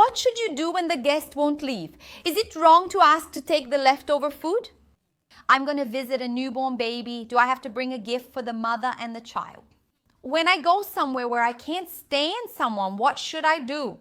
What should you do when the guest won't leave? Is it wrong to ask to take the leftover food? I'm going to visit a newborn baby. Do I have to bring a gift for the mother and the child? When I go somewhere where I can't stand someone, what should I do?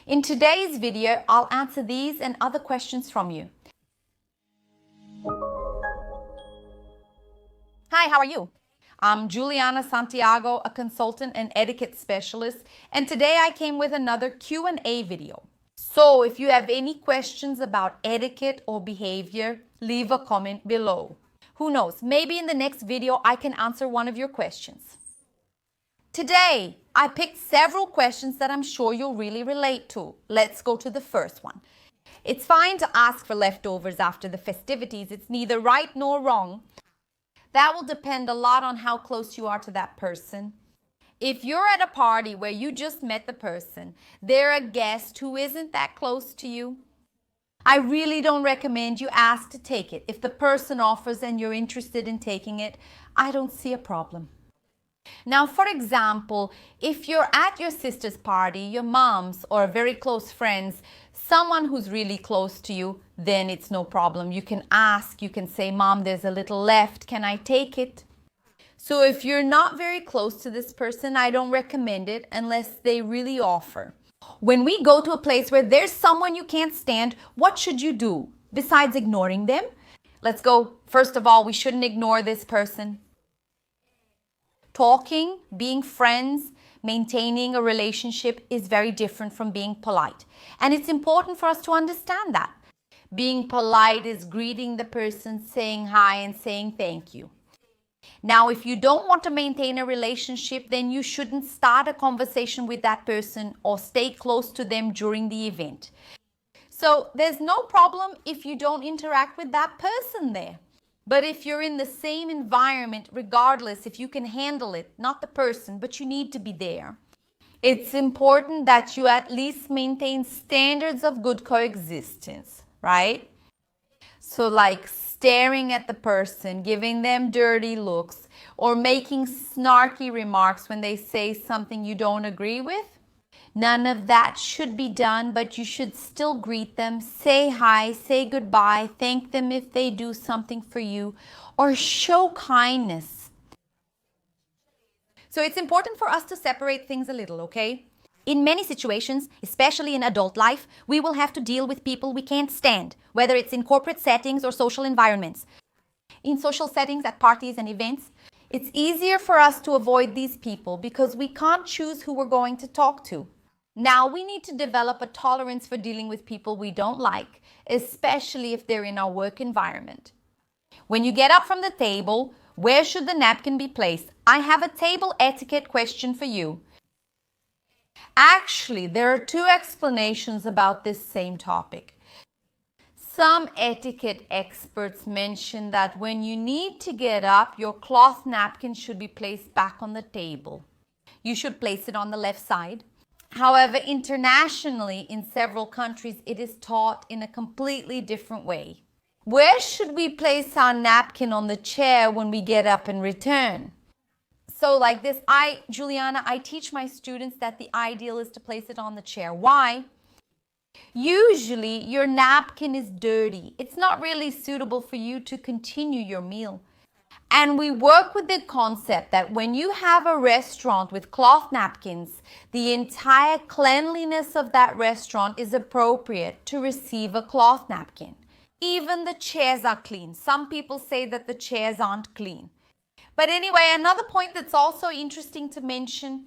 In today's video, I'll answer these and other questions from you. Hi, how are you? I'm Juliana Santiago, a consultant and etiquette specialist, and today I came with another Q&A video. So if you have any questions about etiquette or behavior, leave a comment below. Who knows, maybe in the next video I can answer one of your questions. Today, I picked several questions that I'm sure you'll really relate to. Let's go to the first one. It's fine to ask for leftovers after the festivities. It's neither right nor wrong. That will depend a lot on how close you are to that person. If you're at a party where you just met the person, they're a guest who isn't that close to you, I really don't recommend you ask to take it. If the person offers and you're interested in taking it, I don't see a problem. Now, for example, if you're at your sister's party, your mom's or very close friends, someone who's really close to you, then it's no problem. You can ask, you can say, Mom, there's a little left, can I take it? So if you're not very close to this person, I don't recommend it unless they really offer. When we go to a place where there's someone you can't stand, what should you do besides ignoring them? Let's go. First of all, we shouldn't ignore this person. Talking, being friends, maintaining a relationship is very different from being polite. And it's important for us to understand that. Being polite is greeting the person, saying hi and saying thank you. Now, if you don't want to maintain a relationship, then you shouldn't start a conversation with that person or stay close to them during the event. So there's no problem if you don't interact with that person there. But if you're in the same environment, regardless if you can handle it, not the person, but you need to be there, it's important that you at least maintain standards of good coexistence, right? So like staring at the person, giving them dirty looks, or making snarky remarks when they say something you don't agree with. None of that should be done, but you should still greet them, say hi, say goodbye, thank them if they do something for you, or show kindness. So it's important for us to separate things a little, okay? In many situations, especially in adult life, we will have to deal with people we can't stand, whether it's in corporate settings or social environments. In social settings, at parties and events, it's easier for us to avoid these people because we can't choose who we're going to talk to. Now, we need to develop a tolerance for dealing with people we don't like, especially if they're in our work environment. When you get up from the table, where should the napkin be placed? I have a table etiquette question for you. Actually, there are two explanations about this same topic. Some etiquette experts mention that when you need to get up, your cloth napkin should be placed back on the table. You should place it on the left side. However, internationally, in several countries, it is taught in a completely different way. Where should we place our napkin on the chair when we get up and return? So like this, Juliana, I teach my students that the ideal is to place it on the chair. Why? Usually, your napkin is dirty. It's not really suitable for you to continue your meal. And we work with the concept that when you have a restaurant with cloth napkins, the entire cleanliness of that restaurant is appropriate to receive a cloth napkin. Even the chairs are clean. Some people say that the chairs aren't clean. But anyway, another point that's also interesting to mention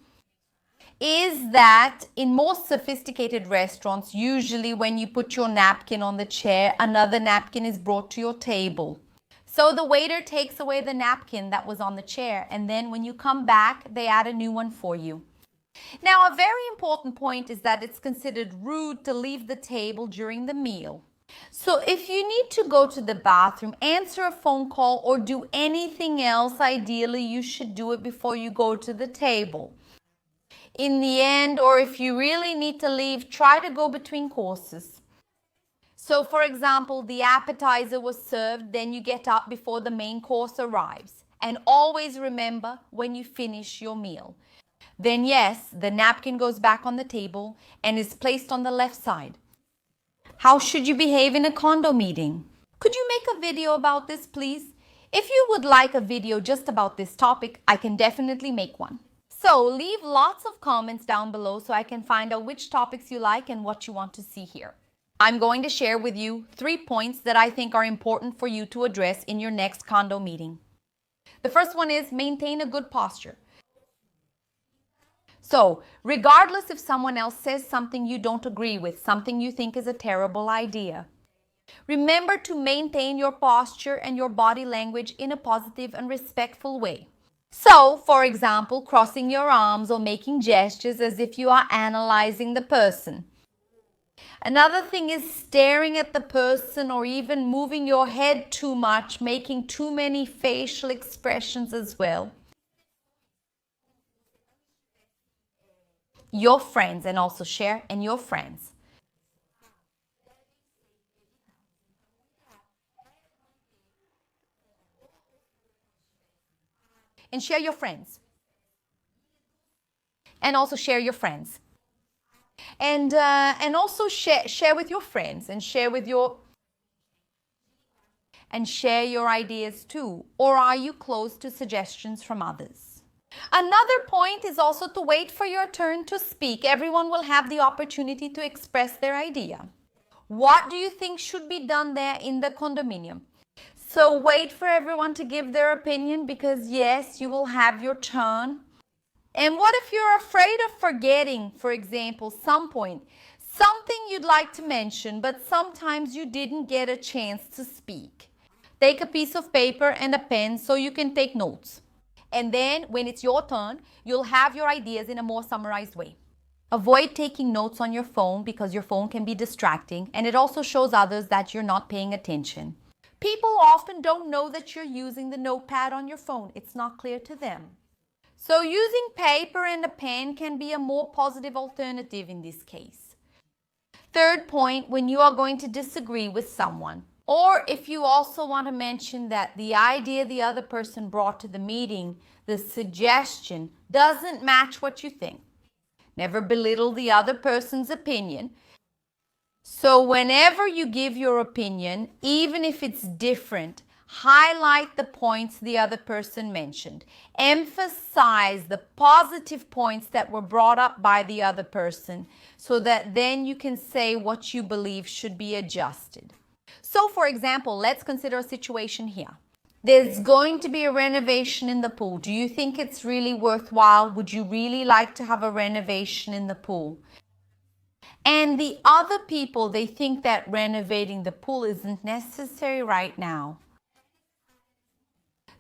is that in most sophisticated restaurants, usually when you put your napkin on the chair, another napkin is brought to your table. So the waiter takes away the napkin that was on the chair, and then when you come back, they add a new one for you. Now, a very important point is that it's considered rude to leave the table during the meal. So if you need to go to the bathroom, answer a phone call, or do anything else, ideally you should do it before you go to the table. In the end, or if you really need to leave, try to go between courses. So for example, the appetizer was served, then you get up before the main course arrives. And always remember when you finish your meal. then yes, the napkin goes back on the table and is placed on the left side. How should you behave in a condo meeting? Could you make a video about this, please? If you would like a video just about this topic, I can definitely make one. So leave lots of comments down below so I can find out which topics you like and what you want to see here. I'm going to share with you 3 points that I think are important for you to address in your next condo meeting. The first one is maintain a good posture. So, regardless if someone else says something you don't agree with, something you think is a terrible idea, remember to maintain your posture and your body language in a positive and respectful way. So, for example, crossing your arms or making gestures as if you are analyzing the person. Another thing is staring at the person or even moving your head too much, making too many facial expressions as well. Your friends, and also share, and your friends. And share your friends. And also share your friends. And also share with your friends and share your ideas too. Or are you closed to suggestions from others? Another point is also to wait for your turn to speak. Everyone will have the opportunity to express their idea. What do you think should be done there in the condominium? So wait for everyone to give their opinion because yes, you will have your turn. And what if you're afraid of forgetting, for example, something you'd like to mention, but sometimes you didn't get a chance to speak? Take a piece of paper and a pen so you can take notes. And then when it's your turn, you'll have your ideas in a more summarized way. Avoid taking notes on your phone because your phone can be distracting and it also shows others that you're not paying attention. People often don't know that you're using the notepad on your phone. It's not clear to them. So using paper and a pen can be a more positive alternative in this case. Third point, when you are going to disagree with someone, or if you also want to mention that the idea the other person brought to the meeting, the suggestion, doesn't match what you think. Never belittle the other person's opinion. So whenever you give your opinion, even if it's different, highlight the points the other person mentioned. Emphasize the positive points that were brought up by the other person so that then you can say what you believe should be adjusted. So for example, let's consider a situation here. There's going to be a renovation in the pool. Do you think it's really worthwhile? Would you really like to have a renovation in the pool? And the other people, they think that renovating the pool isn't necessary right now.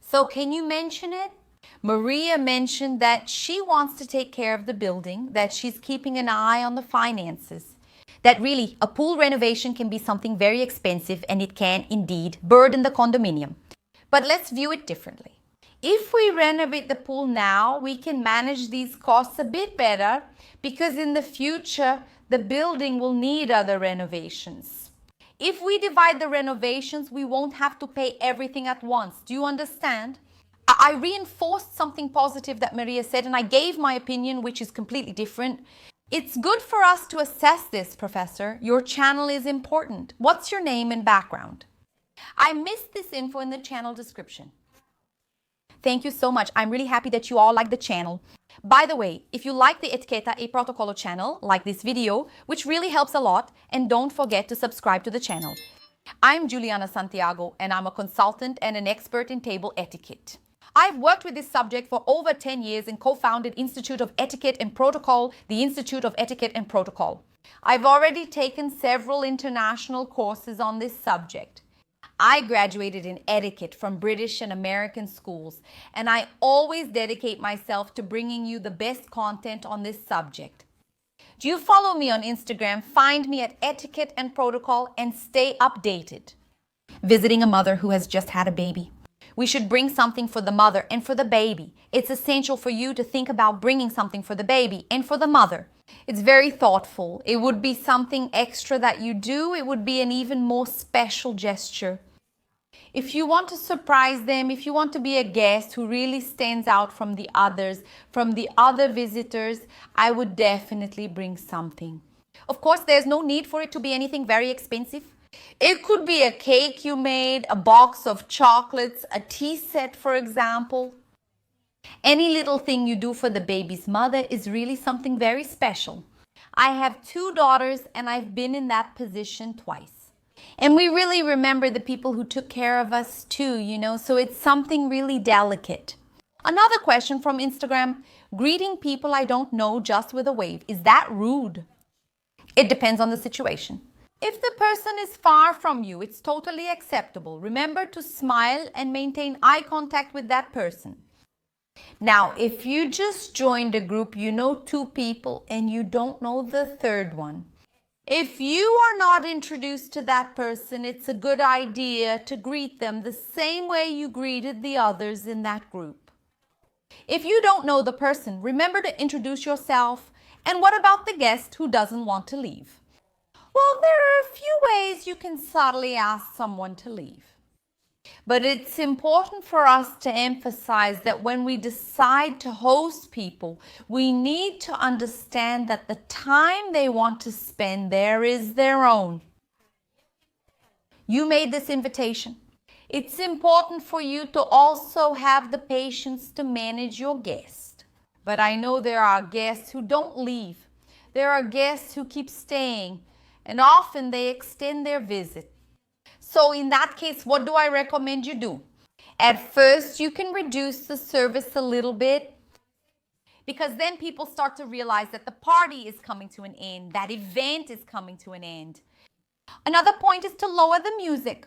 So can you mention it? Maria mentioned that she wants to take care of the building, that she's keeping an eye on the finances. That really a pool renovation can be something very expensive and it can indeed burden the condominium. But let's view it differently. If we renovate the pool now, we can manage these costs a bit better because in the future, the building will need other renovations. If we divide the renovations, we won't have to pay everything at once. Do you understand? I reinforced something positive that Maria said and I gave my opinion, which is completely different. It's good for us to assess this, Professor. Your channel is important. What's your name and background? I missed this info in the channel description. Thank you so much. I'm really happy that you all like the channel. By the way, if you like the Etiquette e Protocolo channel, like this video, which really helps a lot, and don't forget to subscribe to the channel. I'm Juliana Santiago, and I'm a consultant and an expert in table etiquette. I've worked with this subject for over 10 years and co-founded Institute of Etiquette and Protocol, the Institute of Etiquette and Protocol. I've already taken several international courses on this subject. I graduated in etiquette from British and American schools, and I always dedicate myself to bringing you the best content on this subject. Do you follow me on Instagram? Find me at Etiquette and Protocol and stay updated. Visiting a mother who has just had a baby. We should bring something for the mother and for the baby. It's essential for you to think about bringing something for the baby and for the mother. It's very thoughtful. It would be something extra that you do. It would be an even more special gesture. If you want to surprise them, if you want to be a guest who really stands out from the others, from the other visitors, I would definitely bring something. Of course, there's no need for it to be anything very expensive. It could be a cake you made, a box of chocolates, a tea set, for example. Any little thing you do for the baby's mother is really something very special. I have 2 daughters and I've been in that position twice. And we really remember the people who took care of us too, so it's something really delicate. Another question from Instagram, greeting people I don't know just with a wave. Is that rude? It depends on the situation. If the person is far from you, it's totally acceptable. Remember to smile and maintain eye contact with that person. Now, if you just joined a group, you know 2 people and you don't know the third one. If you are not introduced to that person, it's a good idea to greet them the same way you greeted the others in that group. If you don't know the person, remember to introduce yourself. And what about the guest who doesn't want to leave? Well, there are a few ways you can subtly ask someone to leave. But it's important for us to emphasize that when we decide to host people, we need to understand that the time they want to spend there is their own. You made this invitation. It's important for you to also have the patience to manage your guest. But I know there are guests who don't leave. There are guests who keep staying, and often they extend their visit. So in that case, what do I recommend you do? At first, you can reduce the service a little bit, because then people start to realize that the party is coming to an end, that event is coming to an end. Another point is to lower the music.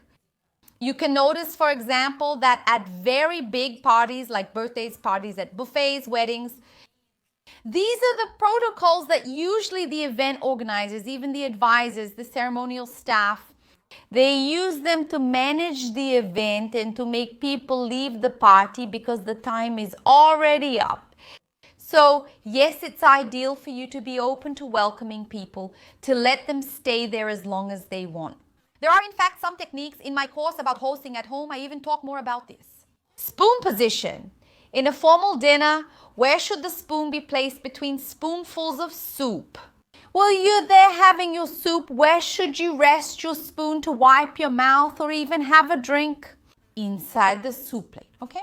You can notice, for example, that at very big parties like birthdays, parties at buffets, weddings, these are the protocols that usually the event organizers, even the advisors, the ceremonial staff, they use them to manage the event and to make people leave the party because the time is already up. So yes, it's ideal for you to be open to welcoming people, to let them stay there as long as they want. There are in fact some techniques in my course about hosting at home. I even talk more about this. Spoon position. In a formal dinner, where should the spoon be placed between spoonfuls of soup? Well, you're there having your soup. Where should you rest your spoon to wipe your mouth or even have a drink? Inside the soup plate, okay?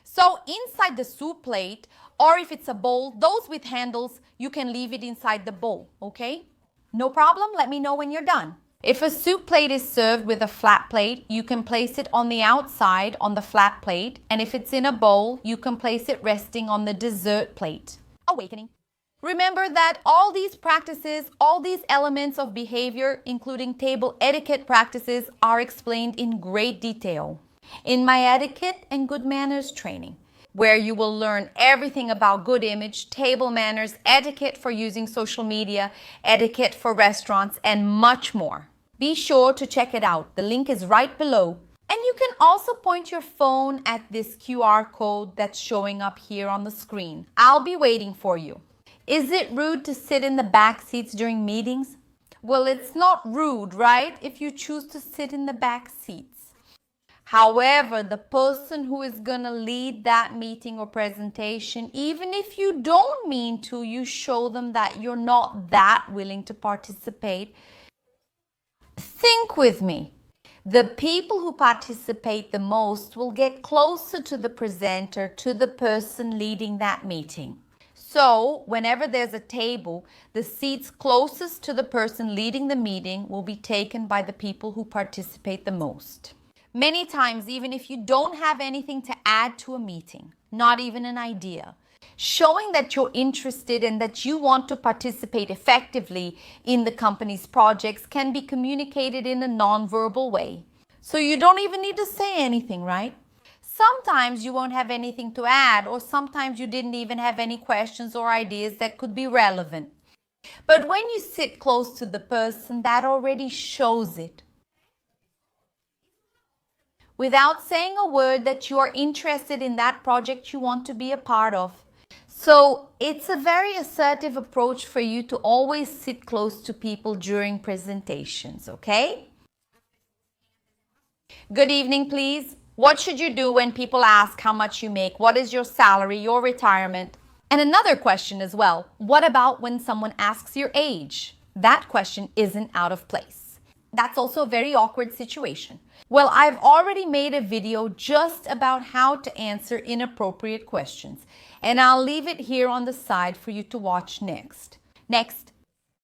So inside the soup plate, or if it's a bowl, those with handles, you can leave it inside the bowl, okay? No problem, let me know when you're done. If a soup plate is served with a flat plate, you can place it on the outside on the flat plate. And if it's in a bowl, you can place it resting on the dessert plate. Awakening. Remember that all these practices, all these elements of behavior, including table etiquette practices, are explained in great detail in my etiquette and good manners training, where you will learn everything about good image, table manners, etiquette for using social media, etiquette for restaurants, and much more. Be sure to check it out. The link is right below. And you can also point your phone at this QR code that's showing up here on the screen. I'll be waiting for you. Is it rude to sit in the back seats during meetings? Well, it's not rude, right, if you choose to sit in the back seats. However, the person who is going to lead that meeting or presentation, even if you don't mean to, you show them that you're not that willing to participate. Think with me. The people who participate the most will get closer to the presenter, to the person leading that meeting. So, whenever there's a table, the seats closest to the person leading the meeting will be taken by the people who participate the most. Many times, even if you don't have anything to add to a meeting, not even an idea, showing that you're interested and that you want to participate effectively in the company's projects can be communicated in a non-verbal way. So you don't even need to say anything, right? Sometimes you won't have anything to add, or sometimes you didn't even have any questions or ideas that could be relevant. But when you sit close to the person, that already shows it. Without saying a word that you are interested in that project you want to be a part of. So it's a very assertive approach for you to always sit close to people during presentations, okay? Good evening, please. What should you do when people ask how much you make? What is your salary, your retirement? And another question as well. What about when someone asks your age? That question isn't out of place. That's also a very awkward situation. Well, I've already made a video just about how to answer inappropriate questions, and I'll leave it here on the side for you to watch next. Next,